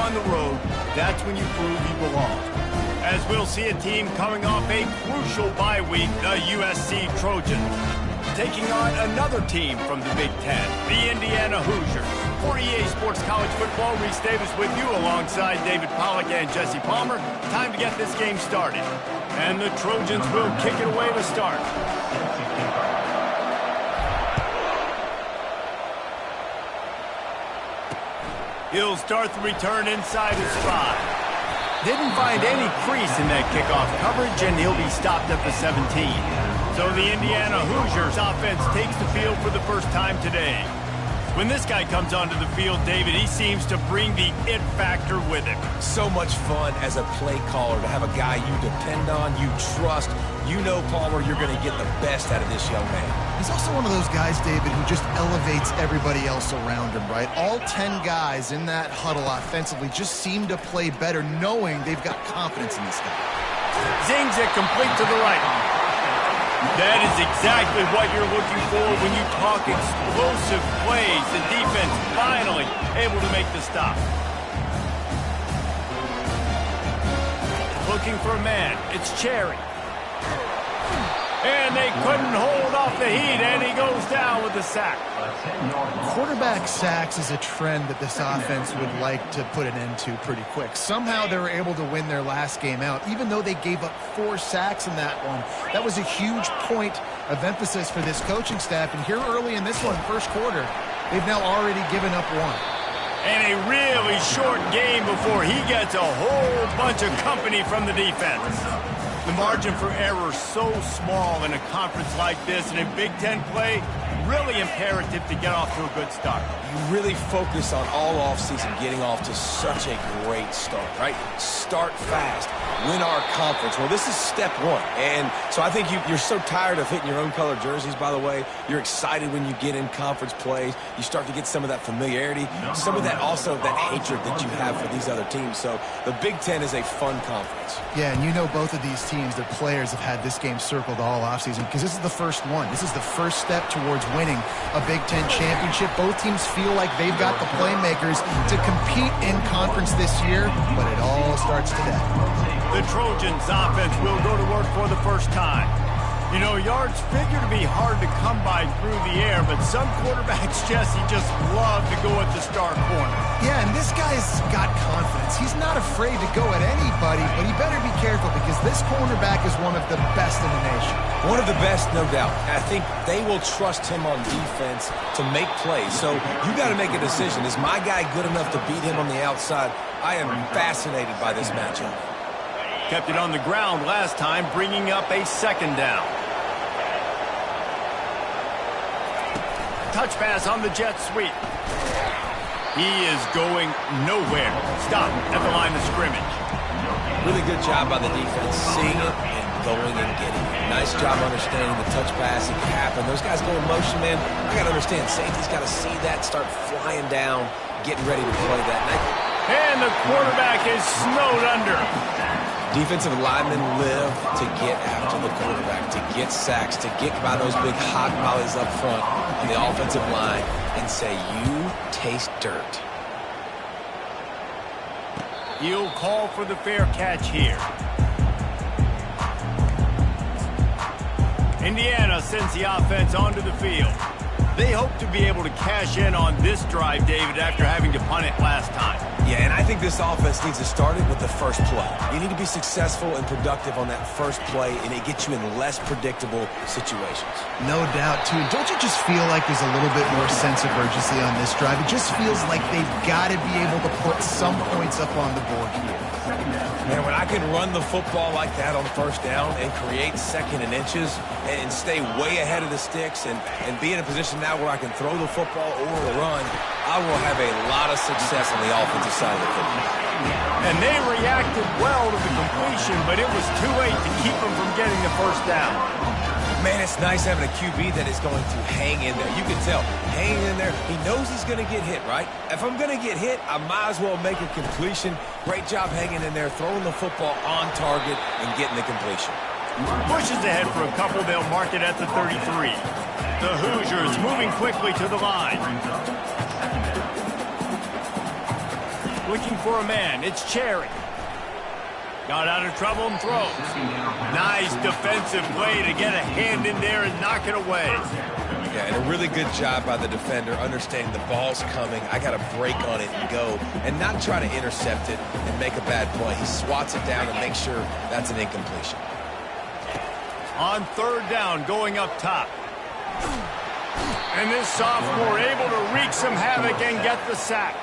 on the road, that's when you prove you belong. As we'll see a team coming off a crucial bye week, the USC Trojans, taking on another team from the Big Ten, the Indiana Hoosiers. For EA Sports College Football, Reese Davis with you alongside David Pollack and Jesse Palmer. Time to get this game started. And the Trojans will kick it away to start. He'll start the return inside his 5. Didn't find any crease in that kickoff coverage, and he'll be stopped at the 17. So the Indiana Hoosiers offense takes the field for the first time today. When this guy comes onto the field, David, he seems to bring the it factor with him. So much fun as a play caller to have a guy you depend on, you trust. You know, Palmer, you're going to get the best out of this young man. He's also one of those guys, David, who just elevates everybody else around him, right? All 10 guys in that huddle offensively just seem to play better knowing they've got confidence in this guy. Zings it complete to the right. That is exactly what you're looking for when you talk explosive plays. The defense finally able to make the stop. Looking for a man. It's Cherry. And they couldn't hold off the heat, and he goes down with the sack. Quarterback sacks is a trend that this offense would like to put an end to pretty quick. Somehow they were able to win their last game out, even though they gave up 4 sacks in that one. That was a huge point of emphasis for this coaching staff. And here early in this one, first quarter, they've now already given up 1. And a really short game before he gets a whole bunch of company from the defense. The margin for error so small in a conference like this, and in Big Ten play, really imperative to get off to a good start. You really focus on all offseason getting off to such a great start, right? Start fast, win our conference. Well, this is step 1. And so I think you're so tired of hitting your own color jerseys, by the way. You're excited when you get in conference plays. You start to get some of that familiarity, some of that also that hatred that you have for these other teams. So the Big Ten is a fun conference. Yeah, and you know both of these teams, their players have had this game circled all offseason because this is the first one. This is the first step towards winning a Big Ten championship. Both teams feel like they've got the playmakers to compete in conference this year, but it all starts today. The Trojans offense will go to work for the first time. You know, yards figure to be hard to come by through the air, but some quarterbacks, Jesse, just love to go at the star corner. Yeah, and this guy's got confidence. He's not afraid to go at anybody, but he better be careful because this cornerback is one of the best in the nation. One of the best, no doubt. I think they will trust him on defense to make plays. So you got to make a decision. Is my guy good enough to beat him on the outside? I am fascinated by this matchup. Kept it on the ground last time, bringing up a 2nd down. Touch pass on the jet sweep. He is going nowhere. Stop at the line of scrimmage. Really good job by the defense, seeing it and going and getting it. Nice job understanding the touch pass. It can happen. Those guys go in motion, man. I got to understand, safety's got to see that, start flying down, getting ready to play that. And the quarterback is snowed under. Defensive linemen live to get after the quarterback, to get sacks, to get by those big hot volleys up front on the offensive line and say, you taste dirt. He'll call for the fair catch here. Indiana sends the offense onto the field. They hope to be able to cash in on this drive, David, after having to punt it last time. Yeah, and I think this offense needs to start it with the first play. You need to be successful and productive on that first play, and it gets you in less predictable situations. No doubt, too. Don't you just feel like there's a little bit more sense of urgency on this drive? It just feels like they've got to be able to put some points up on the board here. Man, when I can run the football like that on first down and create 2nd and inches and stay way ahead of the sticks and be in a position now where I can throw the football or run, I will have a lot of success on the offensive side of the football. And they reacted well to the completion, but it was too late to keep them from getting the first down. Man, it's nice having a QB that is going to hang in there. You can tell, hanging in there. He knows he's going to get hit, right? If I'm going to get hit, I might as well make a completion. Great job hanging in there, throwing the football on target and getting the completion. Pushes ahead for a couple. They'll mark it at the 33. The Hoosiers moving quickly to the line. looking for a man. It's Cherry. Got out of trouble and throws. Nice defensive play to get a hand in there and knock it away. Yeah, and a really good job by the defender, understanding the ball's coming. I got to break on it and go, and not try to intercept it and make a bad play. He swats it down and makes sure that's an incompletion. On third down, going up top. And this sophomore able to wreak some havoc and get the sack.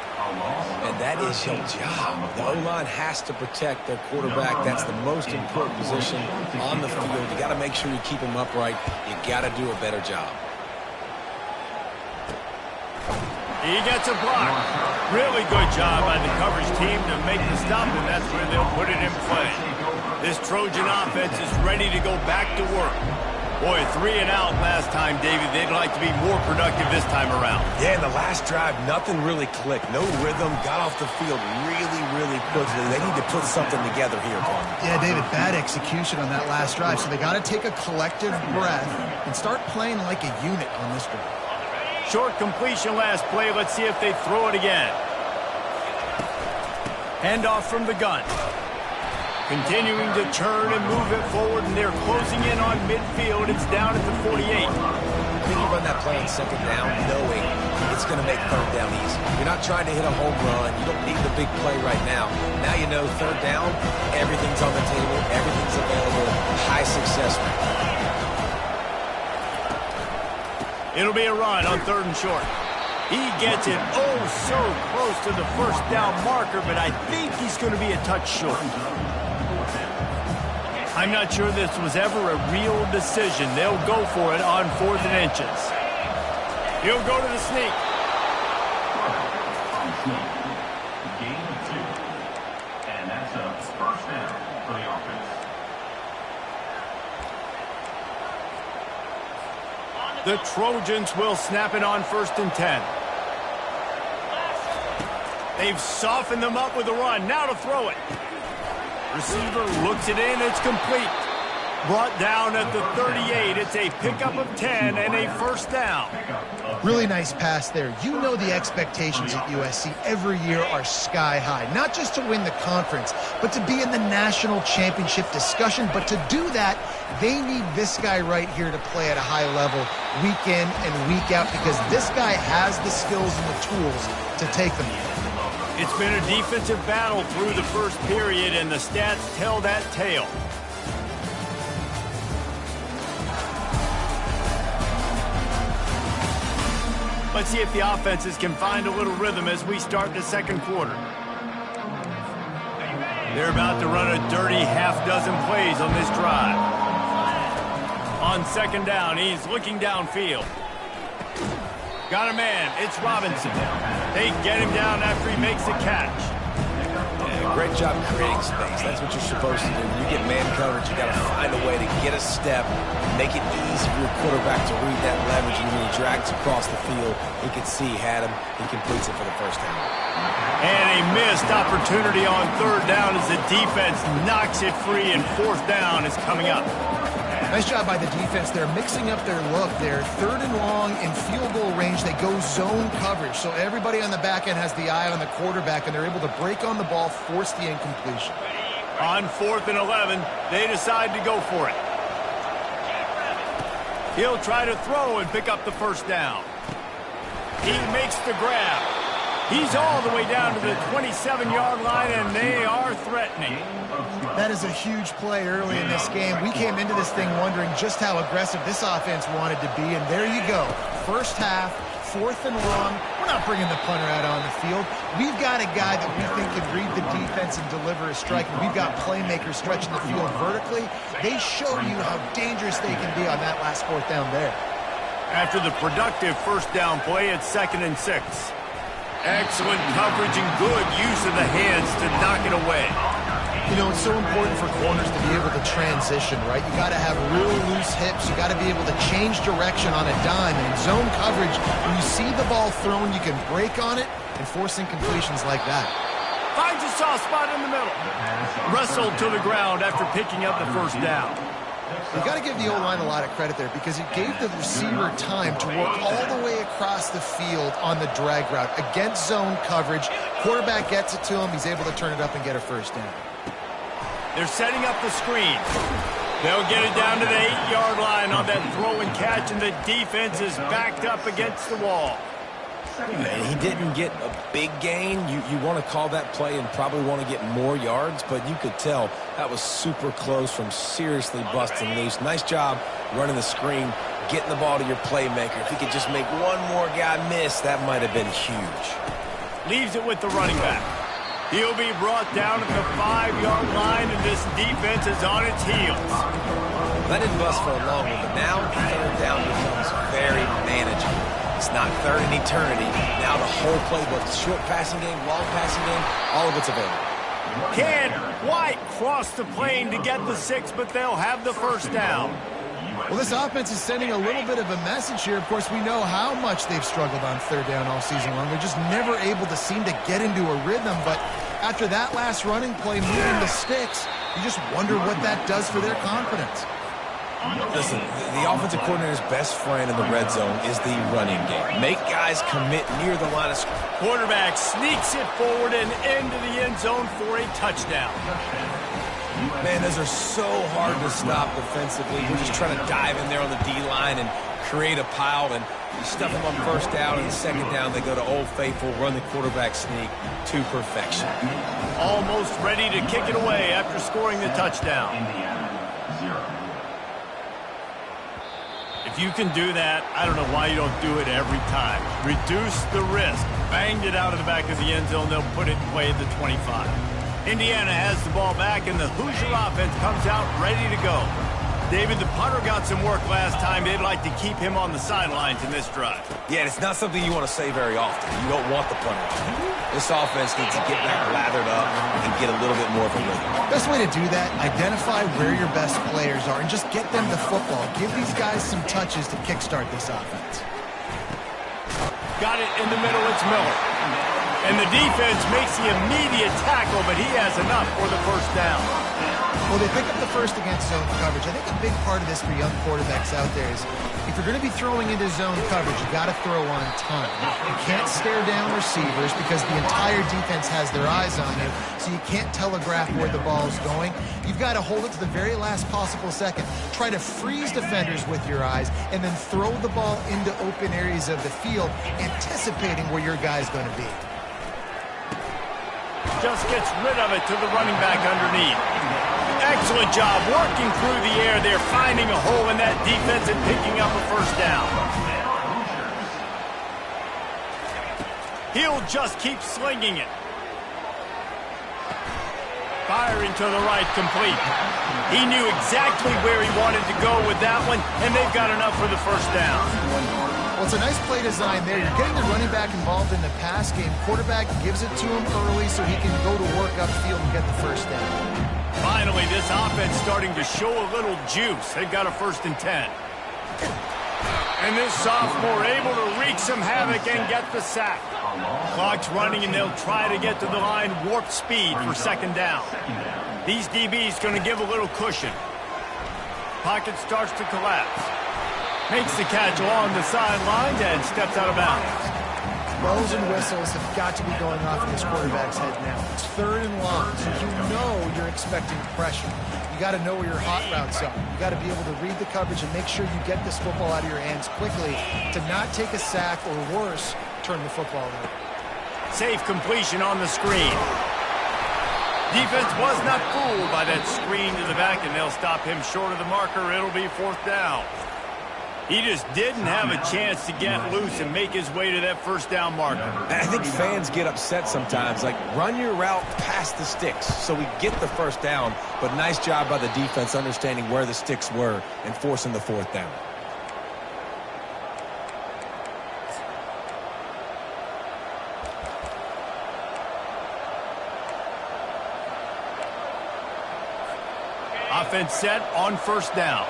And that is your job. The O-line has to protect their quarterback. That's the most important position on the field. You got to make sure you keep him upright. You got to do a better job. He gets a block. Really good job by the coverage team to make the stop, and that's where they'll put it in play. This Trojan offense is ready to go back to work. Boy, 3 and out last time, David. They'd like to be more productive this time around. Yeah, in the last drive, nothing really clicked. No rhythm. Got off the field really quickly. They need to put something together here, Carl. Yeah, David, bad execution on that last drive. So they got to take a collective breath and start playing like a unit on this drive. Short completion last play. Let's see if they throw it again. Handoff from the gun. Continuing to turn and move it forward, and they're closing in on midfield. It's down at the 48. I think you run that play on second down knowing it's going to make third down easy. You're not trying to hit a home run. You don't need the big play right now. Now you know third down, everything's on the table, everything's available, high success rate. It'll be a run on third and short. He gets it oh so close to the first down marker, but I think he's going to be a touch short. I'm not sure this was ever a real decision. They'll go for it on 4th and inches. He'll go to the sneak. Gain of 2. And that's a first down for the offense. The Trojans will snap it on 1st and 10. They've softened them up with a run. Now to throw it. Receiver looks it in. It's complete. Brought down at the 38. It's a pickup of 10 and a first down. Really nice pass there. You know the expectations at USC every year are sky high. Not just to win the conference, but to be in the national championship discussion. But to do that, they need this guy right here to play at a high level week in and week out, because this guy has the skills and the tools to take them. It's been a defensive battle through the first period, and the stats tell that tale. Let's see if the offenses can find a little rhythm as we start the second quarter. They're about to run a dirty half-dozen plays on this drive. On second down, he's looking downfield. Got a man. It's Robinson. They get him down after he makes the catch. Yeah, great job creating space. That's what you're supposed to do. When you get man coverage, you got to find a way to get a step, make it easy for your quarterback to read that leverage, and when he drags across the field, he can see he had him. He completes it for the first down. And a missed opportunity on third down as the defense knocks it free, and 4th down is coming up. Nice job by the defense. They're mixing up their look. They're 3rd and long in field goal range. They go zone coverage. So everybody on the back end has the eye on the quarterback, and they're able to break on the ball, force the incompletion. On 4th and 11, they decide to go for it. He'll try to throw and pick up the first down. He makes the grab. He's all the way down to the 27-yard line, and they are threatening. That is a huge play early in this game. We came into this thing wondering just how aggressive this offense wanted to be, and there you go. First half, 4th and long. We're not bringing the punter out on the field. We've got a guy that we think can read the defense and deliver a strike, and we've got playmakers stretching the field vertically. They show you how dangerous they can be on that last 4th down there. After the productive first down play, it's 2nd and 6. Excellent coverage and good use of the hands to knock it away. You know, it's so important for corners to be able to transition, right? You got to have real loose hips. You got to be able to change direction on a dime. And in zone coverage, when you see the ball thrown, you can break on it and force incompletions like that. Finds a soft spot in the middle. Wrestled to the ground after picking up the first down. You got to give the O-line a lot of credit there, because it gave the receiver time to work all the way across the field on the drag route against zone coverage, Quarterback gets it to him. He's able to turn it up and get a first down. They're setting up the screen. They'll get it down to the 8-yard line on that throw and catch, and the defense is backed up against the wall. And he didn't get a big gain. You want to call that play and probably want to get more yards, but you could tell that was super close from seriously busting loose. Nice job running the screen, getting the ball to your playmaker. If he could just make one more guy miss, that might have been huge. Leaves it with the running back. He'll be brought down at the 5-yard line, and this defense is on its heels. That didn't bust for a long one, but now third down becomes very manageable. It's not third in eternity. Now the whole playbook, short passing game, long passing game, all of it's available. Can White cross the plane to get the 6, but they'll have the first down. Well, this offense is sending a little bit of a message here. Of course, we know how much they've struggled on third down all season long. They're just never able to seem to get into a rhythm. But after that last running play, moving the sticks, you just wonder what that does for their confidence. Listen, the offensive coordinator's best friend in the red zone is the running game. Make guys commit near the line of scrimmage. Quarterback sneaks it forward and into the end zone for a touchdown. Man, those are so hard to stop defensively. We're just trying to dive in there on the D-line and create a pile, and you stuff them on first down, and second down they go to Old Faithful, run the quarterback sneak to perfection. Almost ready to kick it away after scoring the touchdown. If you can do that, I don't know why you don't do it every time. Reduce the risk. Banged it out of the back of the end zone. They'll put it away at the 25. Indiana has the ball back, and the Hoosier offense comes out ready to go. David, the punter got some work last time. They'd like to keep him on the sidelines in this drive. Yeah, it's not something you want to say very often. You don't want the punter. This offense needs to get back lathered up and get a little bit more of a rhythm. Best way to do that, identify where your best players are and just get them the football. Give these guys some touches to kickstart this offense. Got it in the middle. It's Miller. And the defense makes the immediate tackle, but he has enough for the first down. Well, they pick up the first against zone coverage. I think a big part of this for young quarterbacks out there is if you're going to be throwing into zone coverage, you got to throw on time. You can't stare down receivers because the entire defense has their eyes on you, so you can't telegraph where the ball's going. You've got to hold it to the very last possible second. Try to freeze defenders with your eyes and then throw the ball into open areas of the field, anticipating where your guy's going to be. Just gets rid of it to the running back underneath. Excellent job working through the air there, finding a hole in that defense and picking up a first down. He'll just keep slinging it. Firing to the right, complete. He knew exactly where he wanted to go with that one, and they've got enough for the first down. Well, it's a nice play design there. You're getting the running back involved in the pass game. Quarterback gives it to him early so he can go to work upfield and get the first down. Finally, this offense starting to show a little juice. They've got a 1st and 10. And this sophomore able to wreak some havoc and get the sack. Clock's running, and they'll try to get to the line warp speed for second down. These DBs going to give a little cushion. Pocket starts to collapse. Makes the catch along the sidelines and steps out of bounds. Bells and whistles have got to be going off in this quarterback's head now. It's 3rd and long, so you know you're expecting pressure. You got to know where your hot routes are. You got to be able to read the coverage and make sure you get this football out of your hands quickly to not take a sack or worse, turn the football over. Safe completion on the screen. Defense was not fooled by that screen to the back, and they'll stop him short of the marker. It'll be 4th down. He just didn't have a chance to get loose and make his way to that first down marker. I think fans get upset sometimes. Like, run your route past the sticks so we get the first down. But nice job by the defense understanding where the sticks were and forcing the 4th down. Offense set on first down.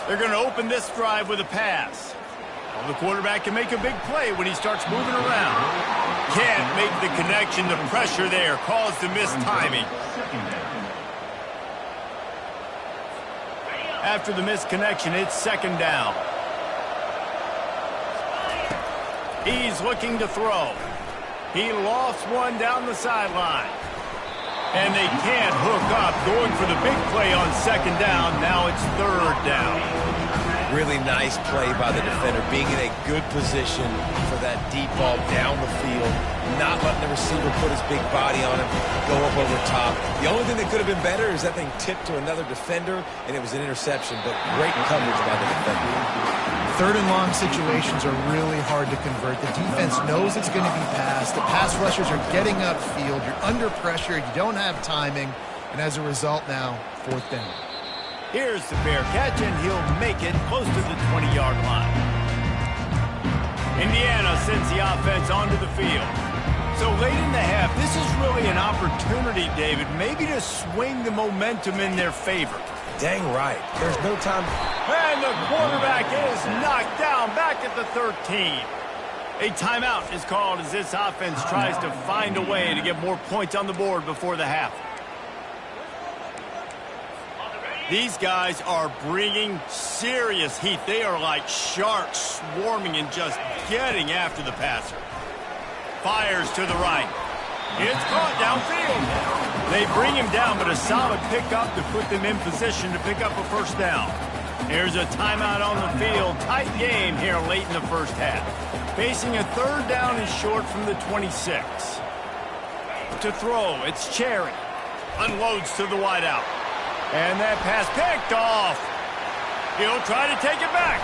They're going to open this drive with a pass. Well, the quarterback can make a big play when he starts moving around. Can't make the connection. The pressure there caused the missed timing. After the missed connection, it's second down. He's looking to throw. He lofts one down the sideline. And they can't hook up, going for the big play on second down. Now it's third down. Really nice play by the defender, being in a good position for that deep ball down the field, not letting the receiver put his big body on him, go up over top. The only thing that could have been better is that thing tipped to another defender, and it was an interception, but great coverage by the defender. Third and long situations are really hard to convert. The defense knows it's going to be passed. The pass rushers are getting upfield. You're under pressure. You don't have timing. And as a result now, fourth down. Here's the fair catch, and he'll make it close to the 20-yard line. Indiana sends the offense onto the field. So late in the half, this is really an opportunity, David, maybe to swing the momentum in their favor. Dang right. There's no time. And the quarterback is knocked down back at the 13. A timeout is called as this offense tries to find a way to get more points on the board before the half. These guys are bringing serious heat. They are like sharks swarming and just getting after the passer. Fires to the right. It's caught downfield. They bring him down, but a solid pickup to put them in position to pick up a first down. Here's a timeout on the field. Tight game here late in the first half. Facing a third down and short from the 26. To throw, it's Cherry. Unloads to the wideout. And that pass picked off. He'll try to take it back.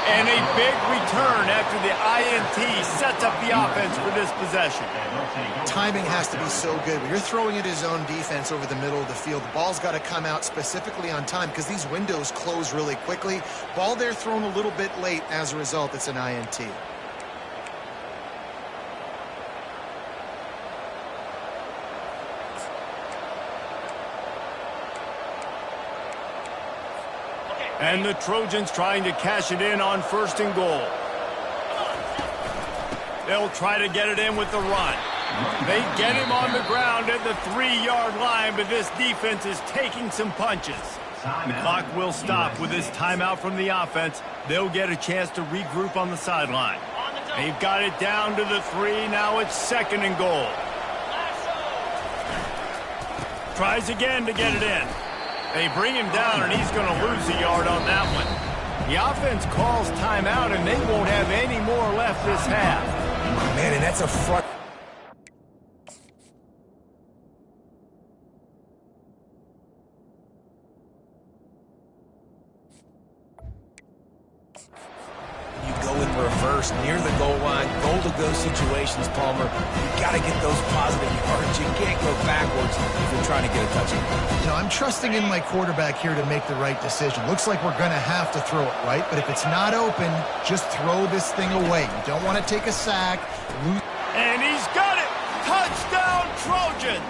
And a big return after the INT sets up the offense for this possession. Timing has to be so good. When you're throwing at his own defense over the middle of the field, the ball's got to come out specifically on time because these windows close really quickly. Ball there thrown a little bit late. As a result, it's an INT. And the Trojans trying to cash it in on first and goal. They'll try to get it in with the run. They get him on the ground at the 3-yard line, but this defense is taking some punches. The clock will stop with this timeout from the offense. They'll get a chance to regroup on the sideline. They've got it down to the 3. Now it's second and goal. Tries again to get it in. They bring him down, and he's going to lose a yard on that one. The offense calls timeout, and they won't have any more left this half. Man, and that's a front. You go in reverse near the goal line, goal-to-go situations, Palmer. You got to get those positive yards. You can't go backwards if you're trying to get a touchdown. You know, I'm trusting in my quarterback here to make the right decision. Looks like we're going to have to throw it, right? But if it's not open, just throw this thing away. You don't want to take a sack. And he's got it! Touchdown, Trojans!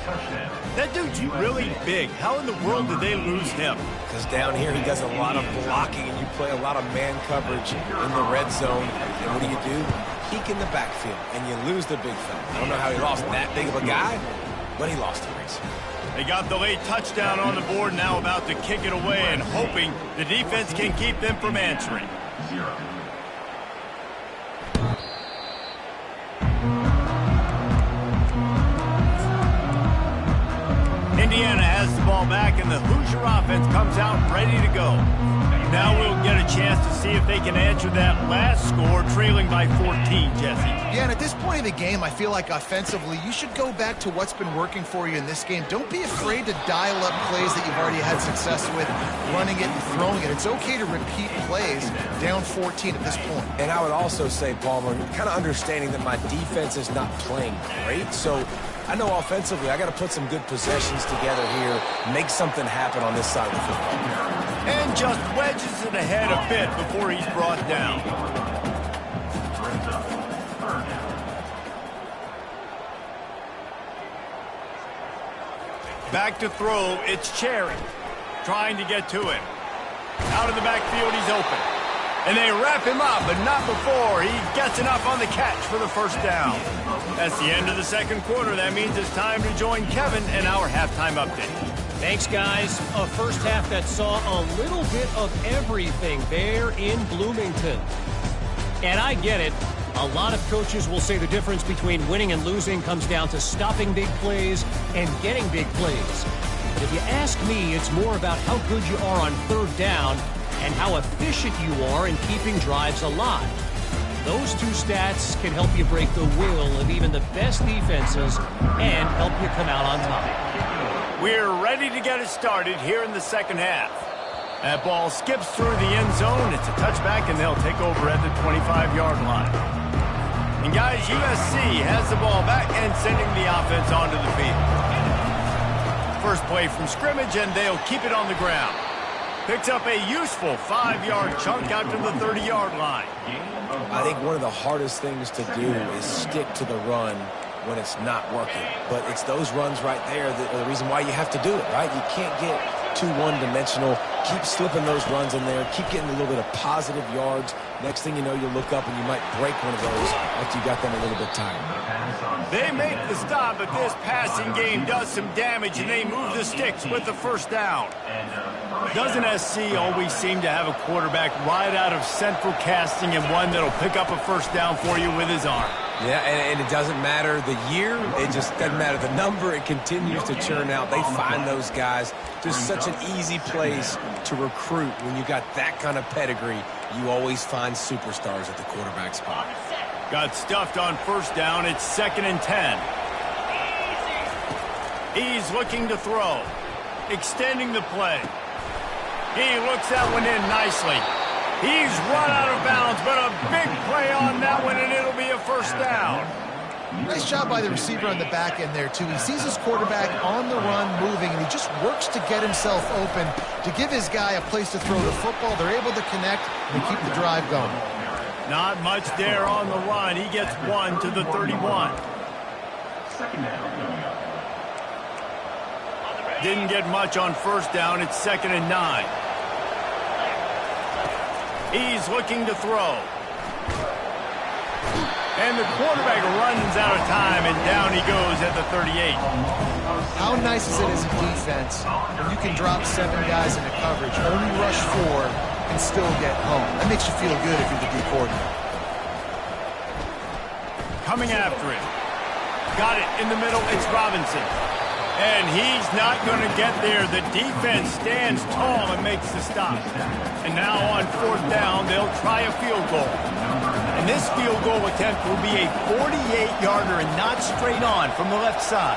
Touchdown. That dude's really big. How in the world did they lose him? Because down here he does a lot of blocking, and you play a lot of man coverage in the red zone. And what do? Peek in the backfield, and you lose the big fella. I don't know how he lost that big of a guy, but he lost the race. They got the late touchdown on the board, now about to kick it away and hoping the defense can keep them from answering. 0. Indiana has the ball back, and the Hoosier offense comes out ready to go. Now we'll get a chance to see if they can answer that last score, trailing by 14, Jesse. Yeah, and at this point of the game, I feel like offensively, you should go back to what's been working for you in this game. Don't be afraid to dial up plays that you've already had success with, running it and throwing it. It's okay to repeat plays down 14 at this point. And I would also say, Palmer, kind of understanding that my defense is not playing great, so I know offensively I got to put some good possessions together here, make something happen on this side of the football. And just wedges it ahead a bit before he's brought down. Brings up third down. Back to throw, it's Cherry. Trying to get to him. Out of the backfield, he's open. And they wrap him up, but not before he gets enough on the catch for the first down. That's the end of the second quarter. That means it's time to join Kevin and our halftime update. Thanks, guys. A first half that saw a little bit of everything there in Bloomington. And I get it. A lot of coaches will say the difference between winning and losing comes down to stopping big plays and getting big plays. But if you ask me, it's more about how good you are on third down and how efficient you are in keeping drives alive. Those two stats can help you break the will of even the best defenses and help you come out on top. We're ready to get it started here in the second half. That ball skips through the end zone. It's a touchback, and they'll take over at the 25-yard line. And, guys, USC has the ball back and sending the offense onto the field. First play from scrimmage, and they'll keep it on the ground. Picks up a useful 5-yard chunk out to the 30-yard line. I think one of the hardest things to do is stick to the run when it's not working. But it's those runs right there that are the reason why you have to do it, right? You can't get too one-dimensional. Keep slipping those runs in there. Keep getting a little bit of positive yards. Next thing you know, you look up and you might break one of those after you got them a little bit tired. They make the stop, but this passing game does some damage, and they move the sticks with the first down. Doesn't SC always seem to have a quarterback right out of central casting and one that'll pick up a first down for you with his arm? Yeah, and it doesn't matter the year. It just doesn't matter the number. It continues to churn out. They find those guys. Just such an easy place to recruit. When you got that kind of pedigree, you always find superstars at the quarterback spot. Got stuffed on first down. It's 2nd and 10. He's looking to throw. Extending the play. He looks that one in nicely. He's run out of bounds, but a big play on that one, and it'll be a first down. Nice job by the receiver on the back end there, too. He sees his quarterback on the run moving, and he just works to get himself open to give his guy a place to throw the football. They're able to connect and keep the drive going. Not much there on the run. He gets one to the 31. Didn't get much on first down. It's 2nd and 9. He's looking to throw. And the quarterback runs out of time, and down he goes at the 38. How nice is it as a defense when you can drop 7 guys into coverage, only rush 4, and still get home? That makes you feel good if you're the D coordinator. Coming after it. Got it in the middle. It's Robinson. And he's not going to get there. The defense stands tall and makes the stop. And now on 4th down, they'll try a field goal. And this field goal attempt will be a 48-yarder and not straight on from the left side.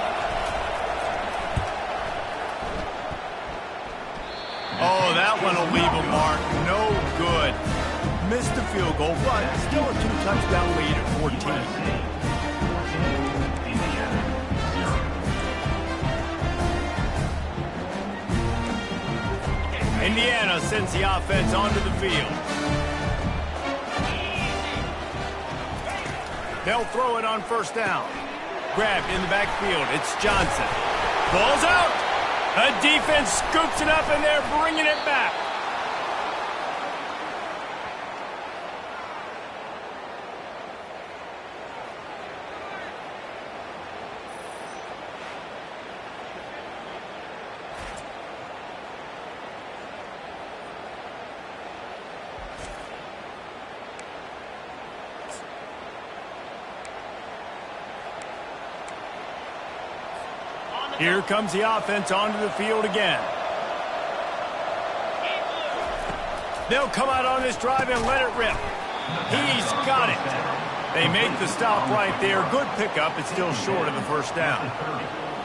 Oh, that one will leave a mark. No good. Missed the field goal, but still a 2-touchdown lead at 14. Indiana sends the offense onto the field. They'll throw it on first down. Grabbed in the backfield. It's Johnson. Ball's out. A defense scoops it up, and they're bringing it back. Here comes the offense onto the field again. They'll come out on this drive and let it rip. He's got it. They make the stop right there. Good pickup. It's still short of the first down.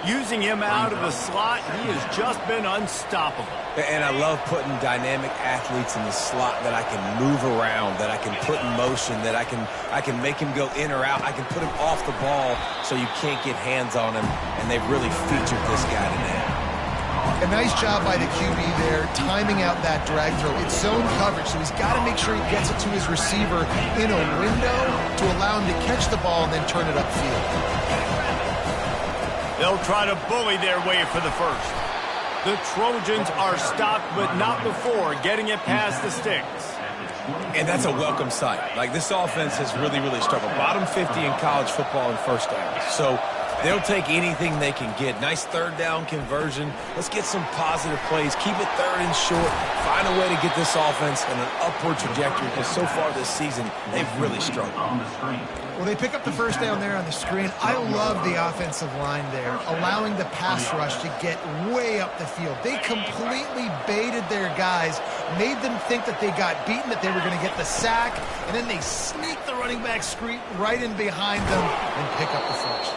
Using him out of the slot, he has just been unstoppable. And I love putting dynamic athletes in the slot that I can move around, that I can put in motion, that I can make him go in or out. I can put him off the ball so you can't get hands on him, and they've really featured this guy today. A nice job by the QB there, timing out that drag throw. It's zone coverage, so he's got to make sure he gets it to his receiver in a window to allow him to catch the ball and then turn it upfield. They'll try to bully their way for the first. The Trojans are stopped, but not before getting it past the sticks. And that's a welcome sight. Like, this offense has really, really struggled. Bottom 50 in college football in first downs. So They'll take anything they can get. Nice third down conversion. Let's get some positive plays. Keep it third and short. Find a way to get this offense in an upward trajectory because so far this season, they've really struggled. Well, they pick up the first down there on the screen. I love the offensive line there, allowing the pass rush to get way up the field. They completely baited their guys, made them think that they got beaten, that they were going to get the sack, and then they sneak the running back screen right in behind them and pick up the first.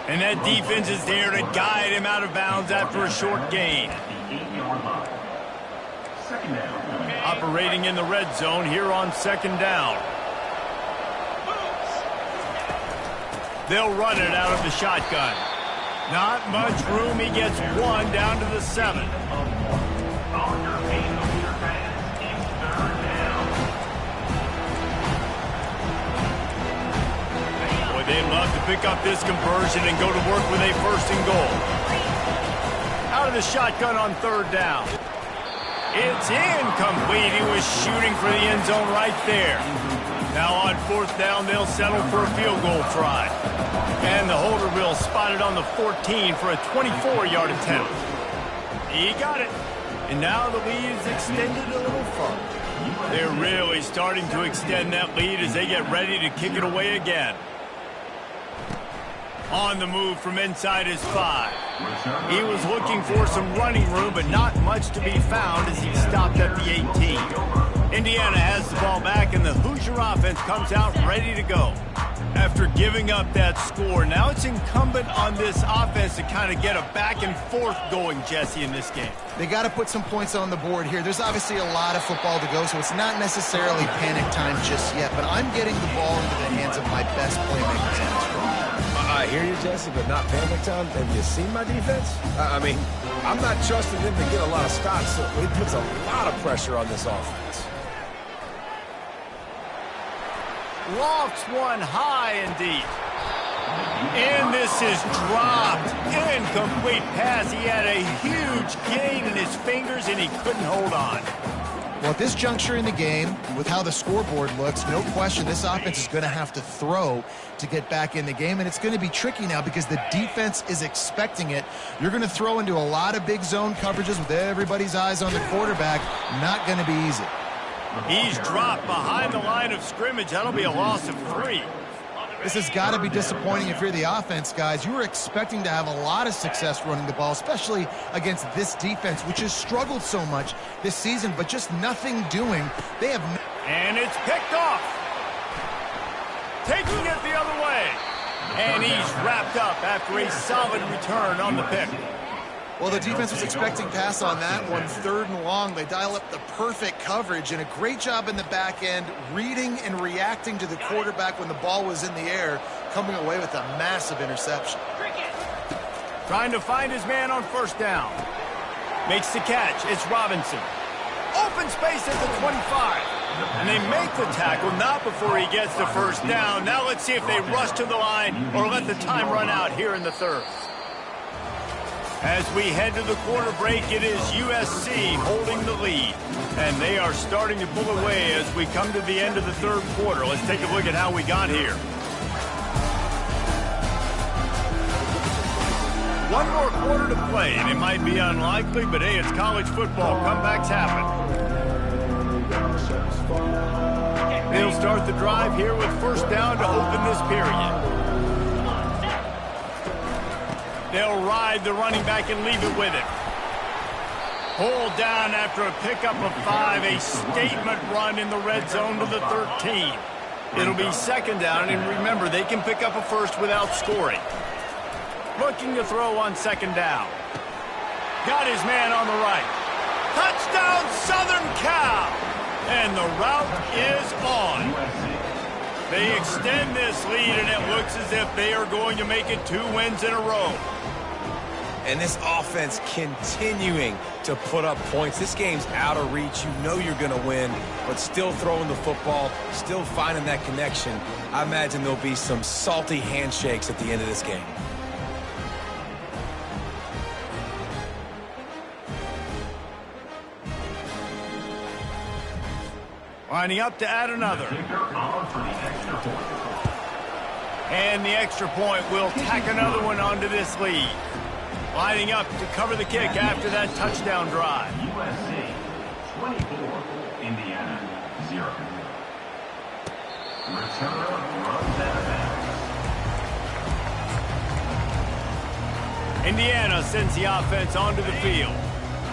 And that defense is there to guide him out of bounds after a short gain. Operating in the red zone here on second down. They'll run it out of the shotgun. Not much room. He gets one down to the 7. Boy, they'd love to pick up this conversion and go to work with a first and goal. Out of the shotgun on third down. It's incomplete. He was shooting for the end zone right there. Now on fourth down, they'll settle for a field goal try. And the holder will spot it on the 14 for a 24-yard attempt. He got it. And now the lead is extended a little further. They're really starting to extend that lead as they get ready to kick it away again. On the move from inside his 5. He was looking for some running room, but not much to be found as he stopped at the 18. Indiana has the ball back, and the Hoosier offense comes out ready to go. After giving up that score, now it's incumbent on this offense to kind of get a back and forth going, Jesse, in this game. They got to put some points on the board here. There's obviously a lot of football to go, so it's not necessarily panic time just yet, but I'm getting the ball into the hands of my best playmakers on this drive. I hear you, Jesse, but not panic time. Have you seen my defense? I mean, I'm not trusting them to get a lot of stops, so it puts a lot of pressure on this offense. Lofts one high and deep. And this is dropped. Incomplete pass. He had a huge gain in his fingers, and he couldn't hold on. Well, at this juncture in the game, with how the scoreboard looks, no question this offense is going to have to throw to get back in the game, and it's going to be tricky now because the defense is expecting it. You're going to throw into a lot of big zone coverages with everybody's eyes on the quarterback. Not going to be easy. He's dropped behind the line of scrimmage. That'll be a loss of 3. This has got to be disappointing if you're the offense, guys. You were expecting to have a lot of success running the ball, especially against this defense, which has struggled so much this season, but just nothing doing. They have and it's picked off. Taking it the other way. And he's wrapped up after a solid return on the pick. Well, the defense was expecting pass on that one, 3rd and long. They dial up the perfect coverage and a great job in the back end, reading and reacting to the quarterback when the ball was in the air, coming away with a massive interception. Trying to find his man on first down. Makes the catch. It's Robinson. Open space at the 25. And they make the tackle, not before he gets the first down. Now let's see if they rush to the line or let the time run out here in the 3rd. As we head to the quarter break, it is USC holding the lead. And they are starting to pull away as we come to the end of the 3rd quarter. Let's take a look at how we got here. One more quarter to play, and it might be unlikely, but hey, it's college football. Comebacks happen. They'll start the drive here with first down to open this period. They'll ride the running back and leave it with him. Pulled down after a pickup of 5, a statement run in the red zone to the 13. It'll be second down, and remember, they can pick up a first without scoring. Looking to throw on second down. Got his man on the right. Touchdown, Southern Cal! And the route is on. They extend this lead, and it looks as if they are going to make it 2 wins in a row. And this offense continuing to put up points. This game's out of reach. You know you're going to win, but still throwing the football, still finding that connection. I imagine there'll be some salty handshakes at the end of this game. Lining up to add another. And the extra point will tack another one onto this lead. Lining up to cover the kick after that touchdown drive. USC 24, Indiana 0. Returner runs out of bounds. Indiana sends the offense onto the field.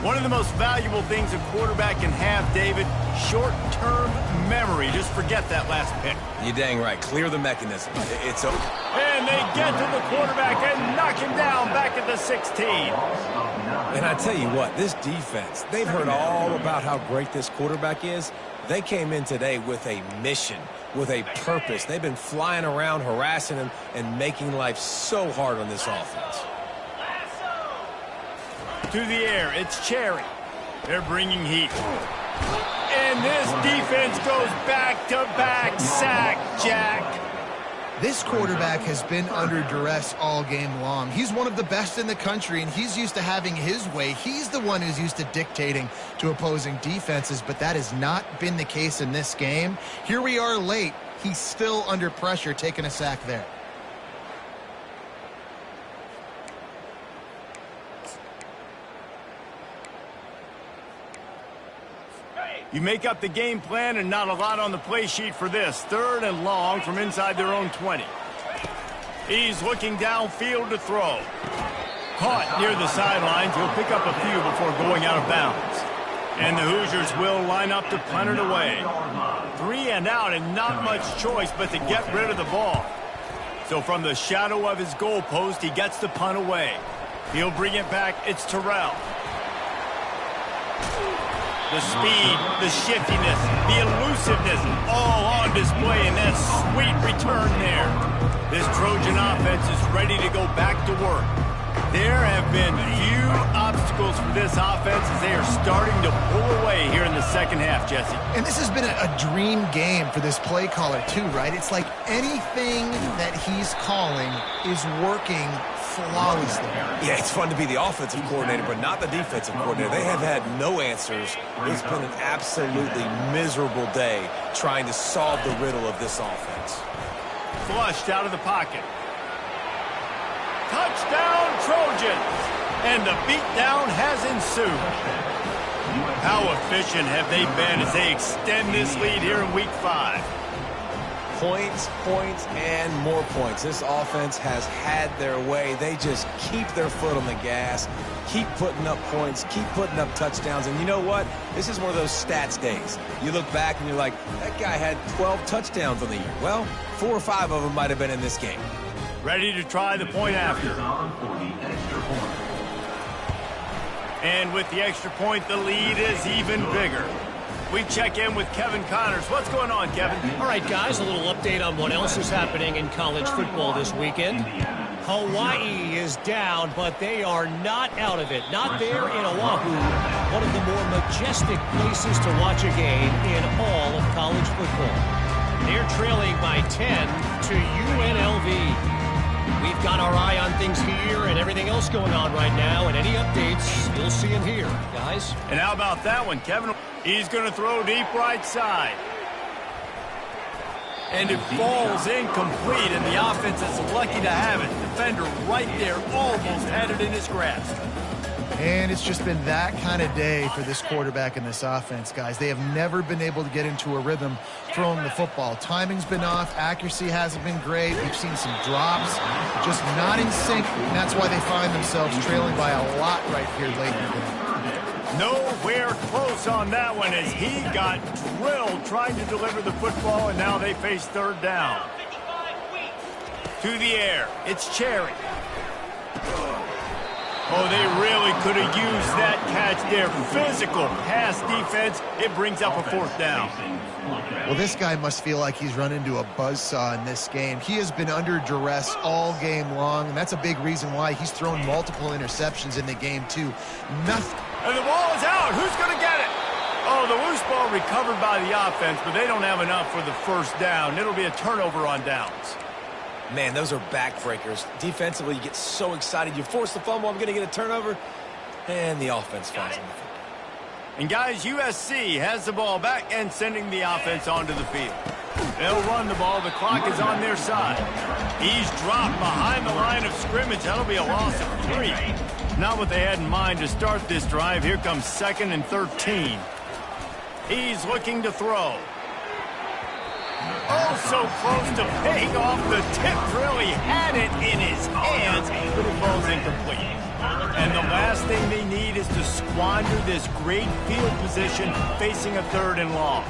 One of the most valuable things a quarterback can have, David, short-term memory. Just forget that last pick. You're dang right. Clear the mechanism. It's over. And they get to the quarterback and knock him down back at the 16. And I tell you what, this defense, they've heard all about how great this quarterback is. They came in today with a mission, with a purpose. They've been flying around, harassing him, and making life so hard on this offense. To the air, it's Cherry. They're bringing heat. And this defense goes back-to-back sack, Jack. This quarterback has been under duress all game long. He's one of the best in the country, and he's used to having his way. He's the one who's used to dictating to opposing defenses, but that has not been the case in this game. Here we are late. He's still under pressure, taking a sack there. You make up the game plan and not a lot on the play sheet for this. 3rd and long from inside their own 20. He's looking downfield to throw. Caught near the sidelines. He'll pick up a few before going out of bounds. And the Hoosiers will line up to punt it away. 3 and out and not much choice but to get rid of the ball. So from the shadow of his goalpost, he gets the punt away. He'll bring it back. It's Terrell. The speed, the shiftiness, the elusiveness, all on display in that sweet return there. This Trojan offense is ready to go back to work. There have been few obstacles for this offense as they are starting to pull away here in the second half, Jesse. And this has been a dream game for this play caller too, right? It's like anything that he's calling is working flawlessly. Yeah, it's fun to be the offensive coordinator, but not the defensive coordinator. They have had no answers. It's been an absolutely miserable day trying to solve the riddle of this offense. Flushed out of the pocket. Touchdown, Trojans! And the beatdown has ensued. How efficient have they been as they extend this lead here in Week 5? Points, points, and more points. This offense has had their way. They just keep their foot on the gas, keep putting up points, keep putting up touchdowns. And you know what? This is one of those stats days. You look back and you're like, that guy had 12 touchdowns on the year. Well, 4 or 5 of them might have been in this game. Ready to try the point after. And with the extra point, the lead is even bigger. We check in with Kevin Connors. What's going on, Kevin? All right, guys, a little update on what else is happening in college football this weekend. Hawaii is down, but they are not out of it. Not there in Oahu, one of the more majestic places to watch a game in all of college football. They're trailing by 10 to UNLV. We've got our eye on things here and everything else going on right now, and any updates, you'll see them here, guys. And how about that one, Kevin? He's going to throw deep right side. And it falls incomplete, and the offense is lucky to have it. Defender right there almost had it in his grasp. And it's just been that kind of day for this quarterback and this offense, guys. They have never been able to get into a rhythm throwing the football. Timing's been off. Accuracy hasn't been great. We've seen some drops, just not in sync. And that's why they find themselves trailing by a lot right here late in the game. Nowhere close on that one as he got drilled trying to deliver the football, and now they face 3rd down. To the air, it's Cherry. Oh, they really could have used that catch there. Physical pass defense. It brings up a 4th down. Well, this guy must feel like he's run into a buzzsaw in this game. He has been under duress all game long, and that's a big reason why he's thrown multiple interceptions in the game, too. Nothing. And the ball is out. Who's going to get it? Oh, the loose ball recovered by the offense, but they don't have enough for the 1st down. It'll be a turnover on downs. Man, those are backbreakers. Defensively, you get so excited. You force the fumble, I'm going to get a turnover, and the offense falls on the field. And, guys, USC has the ball back and sending the offense onto the field. They'll run the ball. The clock is on their side. He's dropped behind the line of scrimmage. That'll be a loss of 3. Not what they had in mind to start this drive. Here comes 2nd and 13. He's looking to throw. Oh, so close to paying off the tip drill. He had it in his hands, but it falls incomplete. And the last thing they need is to squander this great field position facing a 3rd and long.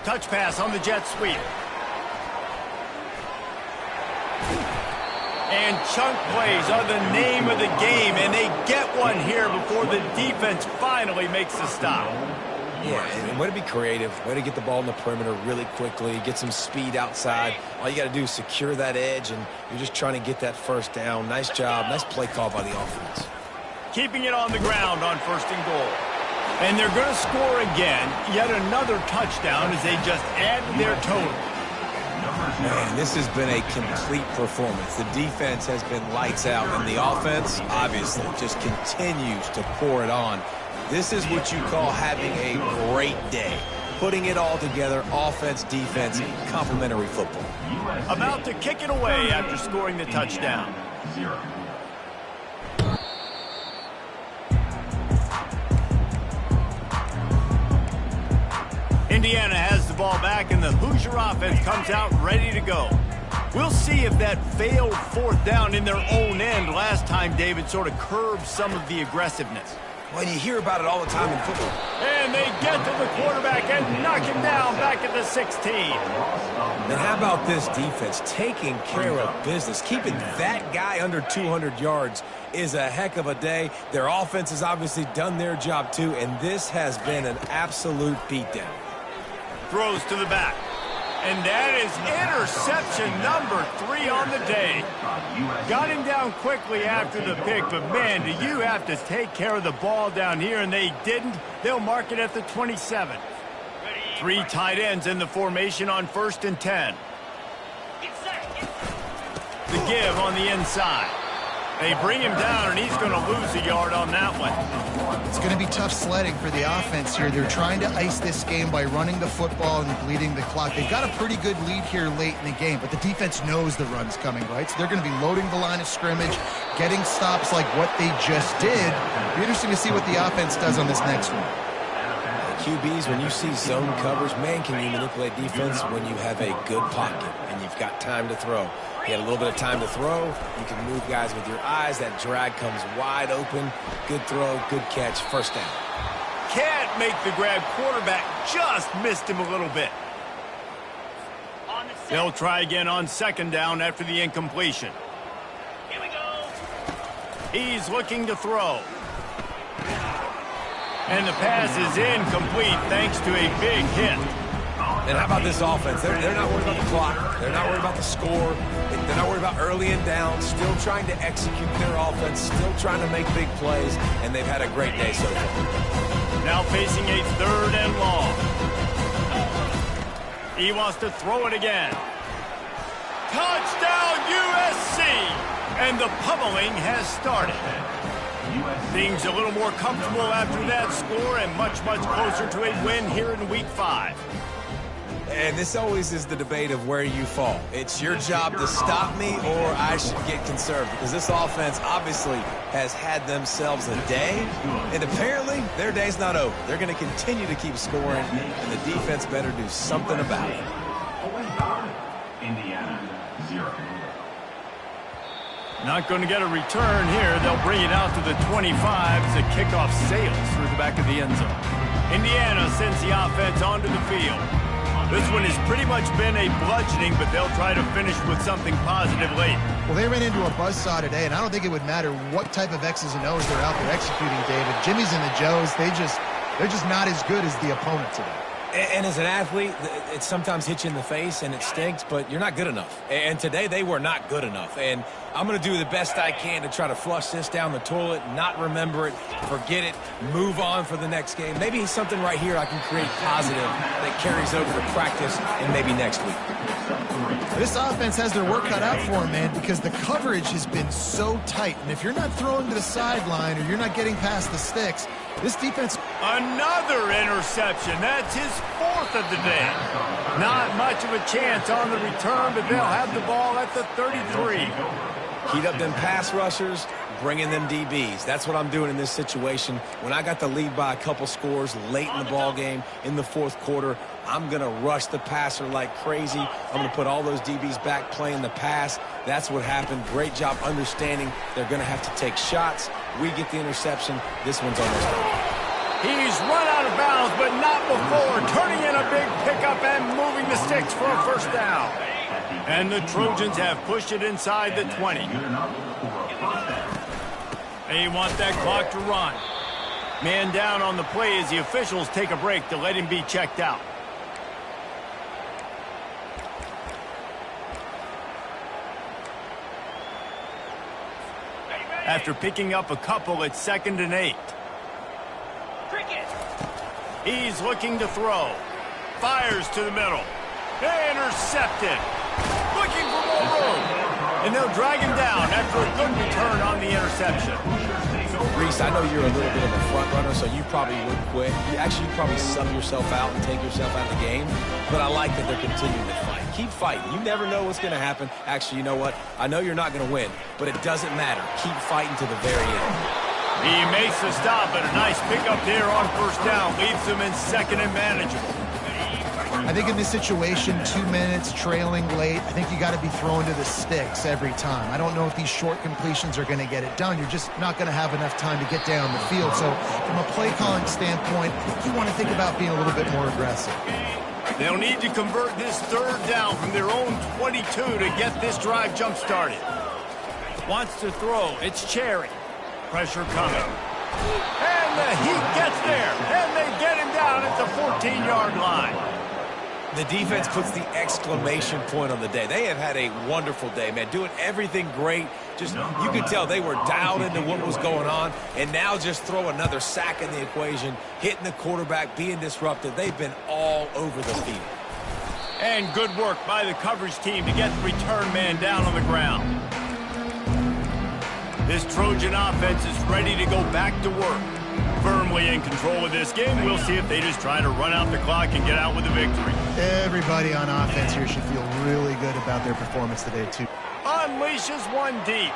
Touch pass on the jet sweep. And chunk plays are the name of the game, and they get one here before the defense finally makes the stop. Yeah, and way to be creative, way to get the ball in the perimeter really quickly, get some speed outside. All you got to do is secure that edge, and you're just trying to get that 1st down. Nice job, nice play call by the offense. Keeping it on the ground on 1st and goal. And they're going to score again, yet another touchdown as they just add to their total. Man, this has been a complete performance. The defense has been lights out, and the offense, obviously, just continues to pour it on. This is what you call having a great day. Putting it all together, offense, defense, complementary football. About to kick it away after scoring the touchdown. Indiana has the ball back, and the Hoosier offense comes out ready to go. We'll see if that failed 4th down in their own end last time, David, sort of curbed some of the aggressiveness. Well, you hear about it all the time in football. And they get to the quarterback and knock him down back at the 16. And how about this defense taking care of business? Keeping that guy under 200 yards is a heck of a day. Their offense has obviously done their job too, and this has been an absolute beatdown. Throws to the back. And that is interception number 3 on the day. Got him down quickly after the pick, but man, do you have to take care of the ball down here, and they didn't. They'll mark it at the 27. 3 tight ends in the formation on 1st and 10. The give on the inside. They bring him down, and he's going to lose a yard on that one. It's going to be tough sledding for the offense here. They're trying to ice this game by running the football and bleeding the clock. They've got a pretty good lead here late in the game, but the defense knows the run's coming, right? So they're going to be loading the line of scrimmage, getting stops like what they just did. It'll be interesting to see what the offense does on this next one. QBs, when you see zone coverage, man, can you manipulate defense when you have a good pocket and you've got time to throw. You had a little bit of time to throw. You can move guys with your eyes. That drag comes wide open. Good throw, good catch, 1st down. Can't make the grab. Quarterback just missed him a little bit. They'll try again on 2nd down after the incompletion. Here we go. He's looking to throw. And the pass is incomplete thanks to a big hit. And how about this offense? They're not worried about the clock. They're not worried about the score. They're not worried about early and down. Still trying to execute their offense. Still trying to make big plays. And they've had a great day so far. Now facing a 3rd and long. He wants to throw it again. Touchdown USC! And the pummeling has started. Things a little more comfortable after that score and much, much closer to a win here in Week 5. And this always is the debate of where you fall. It's your job to stop me or I should get conserved, because this offense obviously has had themselves a day, and apparently their day's not over. They're going to continue to keep scoring, and the defense better do something about it. Indiana, 0. Not going to get a return here. They'll bring it out to the 25 as the kickoff sails through the back of the end zone. Indiana sends the offense onto the field. This one has pretty much been a bludgeoning, but they'll try to finish with something positive late. Well, they ran into a buzzsaw today, and I don't think it would matter what type of X's and O's they're out there executing, David. Jimmy's and the Joes, they're just not as good as the opponent today. And as an athlete, it sometimes hits you in the face and it stinks, but you're not good enough. And today they were not good enough. And I'm going to do the best I can to try to flush this down the toilet, not remember it, forget it, move on for the next game. Maybe something right here I can create positive that carries over to practice and maybe next week. This offense has their work cut out for them, man, because the coverage has been so tight. And if you're not throwing to the sideline or you're not getting past the sticks, this defense... Another interception. That's his 4th of the day. Not much of a chance on the return, but they'll have the ball at the 33. Heat up them pass rushers, bring in them DBs. That's what I'm doing in this situation. When I got the lead by a couple scores late in the ball game, in the fourth quarter, I'm going to rush the passer like crazy. I'm going to put all those DBs back playing the pass. That's what happened. Great job understanding they're going to have to take shots. We get the interception. This one's almost over. He's run out of bounds, but not before turning in a big pickup and moving the sticks for a first down. And the Trojans have pushed it inside the 20. They want that clock to run. Man down on the play as the officials take a break to let him be checked out. After picking up a couple, it's 2nd and 8. He's looking to throw. Fires to the middle. Intercepted. Looking for more room. And they'll drag him down after a good return on the interception. Reese, I know you're a little bit of a front runner, so you probably would quit. You probably sub yourself out and take yourself out of the game. But I like that they're continuing to fight. Keep fighting. You never know what's going to happen. Actually, you know what? I know you're not going to win, but it doesn't matter. Keep fighting to the very end. He makes the stop, but a nice pickup there on first down. Leaves them in 2nd and manageable. I think in this situation, 2 minutes, trailing late, I think you got to be throwing to the sticks every time. I don't know if these short completions are going to get it done. You're just not going to have enough time to get down the field. So from a play calling standpoint, I think you want to think about being a little bit more aggressive. They'll need to convert this 3rd down from their own 22 to get this drive jump-started. Wants to throw. It's Cherry. Pressure coming. And the Heat gets there. And they get him down at the 14-yard line. The defense puts the exclamation point on the day. They have had a wonderful day, man. Doing everything great. Just, you could tell they were dialed into what was going on. And now just throw another sack in the equation. Hitting the quarterback, being disrupted. They've been all over the field. And good work by the coverage team to get the return man down on the ground. This Trojan offense is ready to go back to work. Firmly in control of this game. We'll see if they just try to run out the clock and get out with a victory. Everybody on offense here should feel really good about their performance today, too. Unleashes one deep.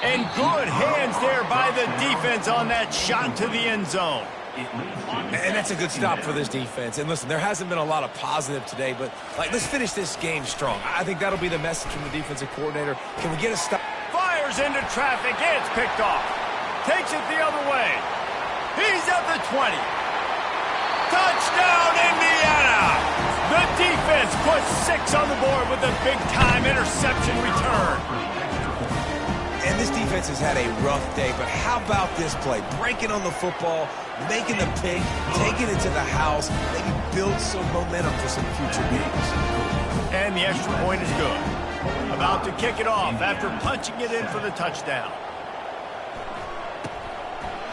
And good hands there by the defense on that shot to the end zone. And that's a good stop for this defense. And listen, there hasn't been a lot of positive today, but let's finish this game strong. I think that'll be the message from the defensive coordinator. Can we get a stop? Fires into traffic. It's picked off. Takes it the other way. He's at the 20. Touchdown, Indiana! The defense puts 6 on the board with a big-time interception return. And this defense has had a rough day, but how about this play? Breaking on the football, making the pick, taking it to the house, maybe build some momentum for some future games. And the extra point is good. About to kick it off after punching it in for the touchdown.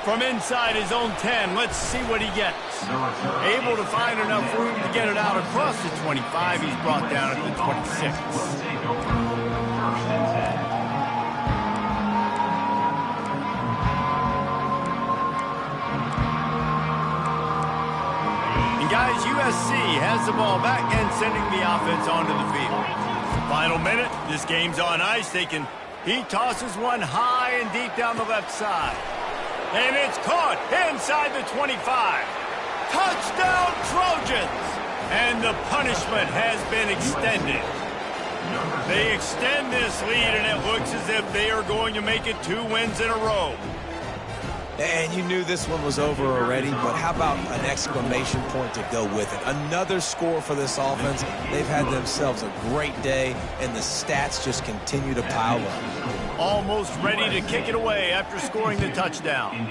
From inside his own 10, let's see what he gets. Able to find enough room to get it out across the 25. He's brought down at the 26. And guys, USC has the ball back and sending the offense onto the field. Final minute, this game's on ice. He tosses one high and deep down the left side. And it's caught inside the 25. Touchdown, Trojans! And the punishment has been extended. They extend this lead, and it looks as if they are going to make it 2 wins in a row. And you knew this one was over already, but how about an exclamation point to go with it? Another score for this offense. They've had themselves a great day, and the stats just continue to pile up. Almost ready to kick it away after scoring the touchdown.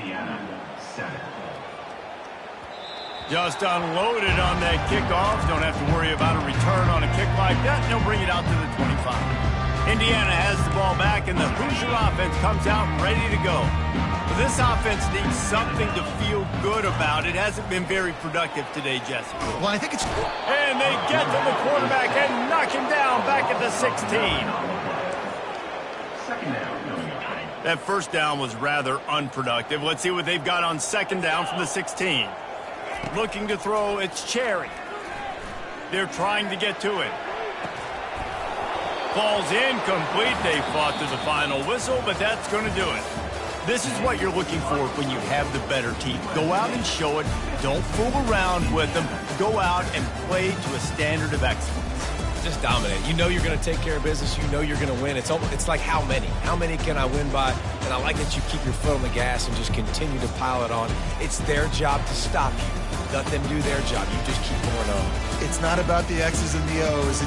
Just unloaded on that kickoff. Don't have to worry about a return on a kick like that. They'll bring it out to the 25. Indiana has the ball back, and the Hoosier offense comes out ready to go. This offense needs something to feel good about. It hasn't been very productive today, Jesse. Well, I think it's... And they get to the quarterback and knock him down back at the 16. That first down was rather unproductive. Let's see what they've got on 2nd down from the 16. Looking to throw, it's Cherry. They're trying to get to it. Ball's incomplete. They fought to the final whistle, but that's going to do it. This is what you're looking for when you have the better team. Go out and show it. Don't fool around with them. Go out and play to a standard of excellence. Just dominate. You know you're going to take care of business. You know you're going to win. It's like how many? How many can I win by? And I like that you keep your foot on the gas and just continue to pile it on. It's their job to stop you. Let them do their job. You just keep going on. It's not about the X's and the O's.